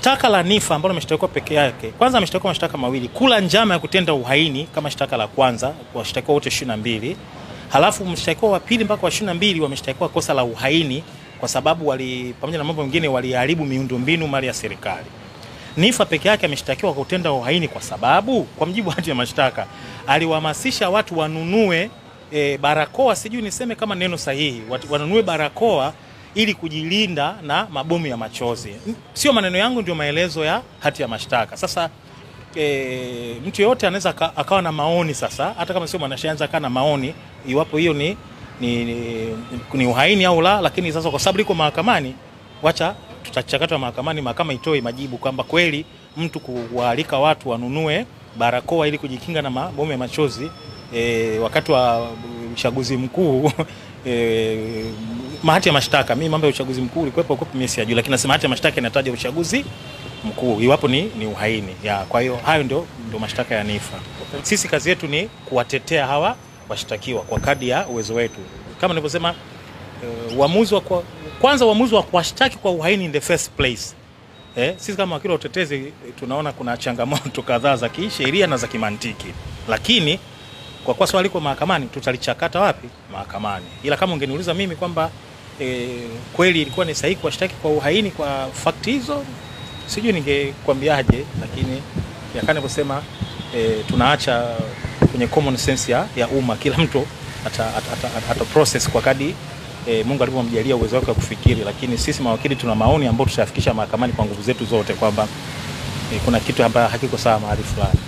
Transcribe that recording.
Shtaka la Niffer ambalo ameshtakiwa peke yake, kwanza ameshtakiwa mashtaka mawili: kula njama ya kutenda uhaini kama shtaka la kwanza, washtakiwa wote 22. Halafu mshtakiwa wa pili mpaka wa 22 wameshtakiwa kosa la uhaini kwa sababu pamoja na mambo mengine waliharibu miundombinu mali ya serikali. Niffer peke yake ameshtakiwa kwa kutenda uhaini kwa sababu kwa mjibu wa hati ya mashtaka aliwahamasisha watu wanunue barakoa, sijui niseme kama neno sahihi, wanunue barakoa ili kujilinda na mabomu ya machozi. Sio maneno yangu, ndio maelezo ya hati ya mashtaka. Sasa mtu yote anaweza akawa na maoni sasa, hata kama sio mwanasheria akawa na maoni iwapo hiyo ni uhaini au la, lakini sasa kwa sababu liko mahakamani, wacha tutachakata mahakamani, mahakama itoe majibu kwamba kweli mtu kuwaalika watu wanunue barakoa ili kujikinga na mabomu ya machozi wakati wa uchaguzi mkuu hati ya mashtaka, mimi mambo ya uchaguzi mkuu ilikuwepo kwa mimi sijui, lakini nasema hati ya mashtaka inataja uchaguzi mkuu iwapo ni uhaini. Kwa hiyo hayo ndio mashtaka ya Niffer. Sisi kazi yetu ni kuwatetea hawa washtakiwa kwa kadri ya uwezo wetu. Kama nilivyosema, uamuzi wa kuwashtaki kwa uhaini in the first place. Sisi kama wakili wa utetezi tunaona kuna changamoto kadhaa za kisheria na za kimantiki. Lakini kwa kuwa swali liko mahakamani, tutalichakata wapi? Mahakamani. Ila kama ungeniuliza mimi kwamba kweli ilikuwa ni sahihi kuwashtaki kwa uhaini kwa fact hizo, sijui ningekwambiaje, lakini yakana kusema tunaacha kwenye common sense ya umma, kila mtu ata process kwa kadri Mungu alivyomjalia uwezo wake wa kufikiri. Lakini sisi mawakili tuna maoni ambayo tutayafikisha mahakamani kwa nguvu zetu zote kwamba kuna kitu ambacho hakiko sawa mahali fulani.